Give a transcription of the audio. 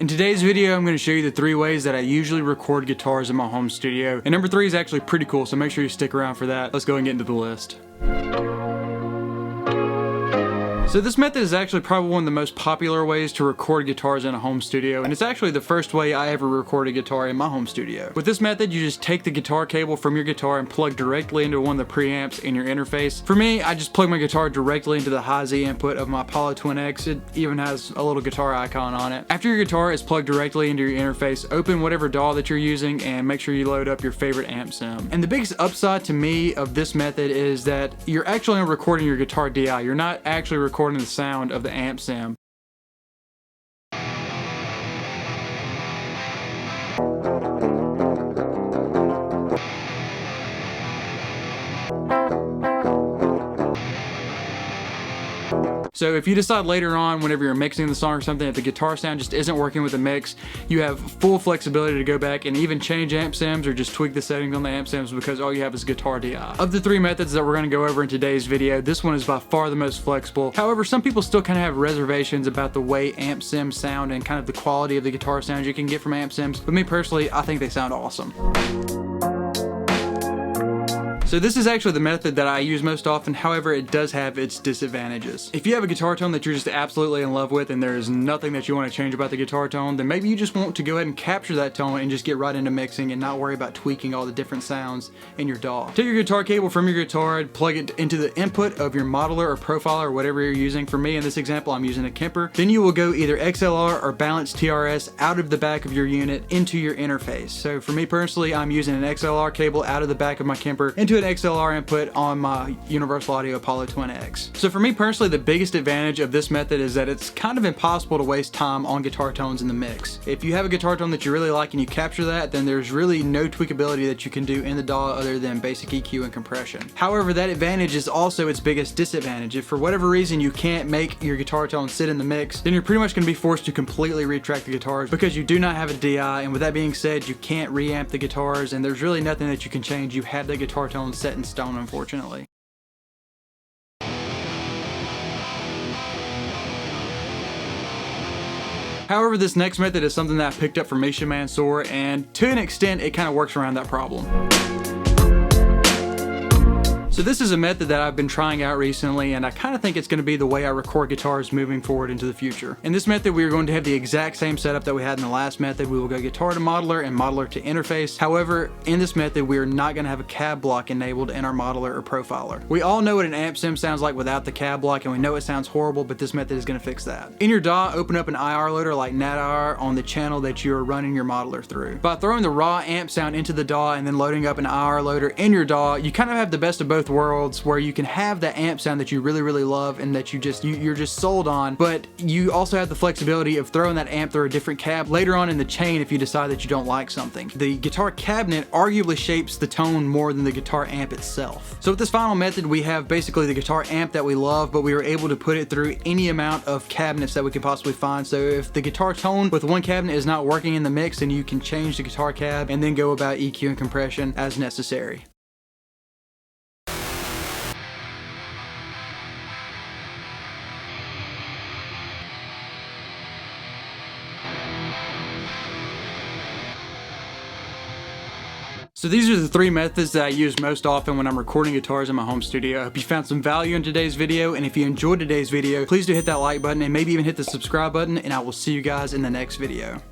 In today's video, I'm going to show you the 3 ways that I usually record guitars in my home studio. And number 3 is actually pretty cool, so make sure you stick around for that. Let's go and get into the list. So this method is actually probably one of the most popular ways to record guitars in a home studio, and it's actually the first way I ever recorded a guitar in my home studio. With this method, you just take the guitar cable from your guitar and plug directly into one of the preamps in your interface. For me, I just plug my guitar directly into the high Z input of my Apollo Twin X. It even has a little guitar icon on it. After your guitar is plugged directly into your interface, open whatever DAW that you're using and make sure you load up your favorite amp sim. And the biggest upside to me of this method is that you're actually recording your guitar DI. You're not actually recording the sound of the amp sim. So if you decide later on, whenever you're mixing the song or something, if the guitar sound just isn't working with the mix, you have full flexibility to go back and even change amp sims or just tweak the settings on the amp sims because all you have is guitar DI. Of the 3 methods that we're going to go over in today's video, this one is by far the most flexible. However, some people still kind of have reservations about the way amp sims sound and kind of the quality of the guitar sounds you can get from amp sims. But me personally, I think they sound awesome. So this is actually the method that I use most often, however it does have its disadvantages. If you have a guitar tone that you're just absolutely in love with and there is nothing that you want to change about the guitar tone, then maybe you just want to go ahead and capture that tone and just get right into mixing and not worry about tweaking all the different sounds in your DAW. Take your guitar cable from your guitar, plug it into the input of your modeler or profiler or whatever you're using. For me in this example, I'm using a Kemper. Then you will go either XLR or balanced TRS out of the back of your unit into your interface. So for me personally, I'm using an XLR cable out of the back of my Kemper into an XLR input on my Universal Audio Apollo Twin X. So for me personally, the biggest advantage of this method is that it's kind of impossible to waste time on guitar tones in the mix. If you have a guitar tone that you really like and you capture that, then there's really no tweakability that you can do in the DAW other than basic EQ and compression. However, that advantage is also its biggest disadvantage. If for whatever reason you can't make your guitar tone sit in the mix, then you're pretty much going to be forced to completely retrack the guitars because you do not have a DI, and with that being said, you can't reamp the guitars and there's really nothing that you can change. You have the guitar tone set in stone, unfortunately. However, this next method is something that I picked up from Misha Mansour, and to an extent it kind of works around that problem. So this is a method that I've been trying out recently, and I kind of think it's going to be the way I record guitars moving forward into the future. In this method, we are going to have the exact same setup that we had in the last method. We will go guitar to modeler and modeler to interface. However, in this method, we are not going to have a cab block enabled in our modeler or profiler. We all know what an amp sim sounds like without the cab block, and we know it sounds horrible, but this method is going to fix that. In your DAW, open up an IR loader like NatIR on the channel that you're running your modeler through. By throwing the raw amp sound into the DAW and then loading up an IR loader in your DAW, you kind of have the best of both worlds, where you can have that amp sound that you really love and that you're just sold on, but you also have the flexibility of throwing that amp through a different cab later on in the chain if you decide that you don't like something. The guitar cabinet arguably shapes the tone more than the guitar amp itself. So with this final method, we have basically the guitar amp that we love, but we were able to put it through any amount of cabinets that we could possibly find. So if the guitar tone with one cabinet is not working in the mix, then you can change the guitar cab and then go about EQ and compression as necessary. So these are the 3 methods that I use most often when I'm recording guitars in my home studio. I hope you found some value in today's video, and if you enjoyed today's video, please do hit that like button and maybe even hit the subscribe button, and I will see you guys in the next video.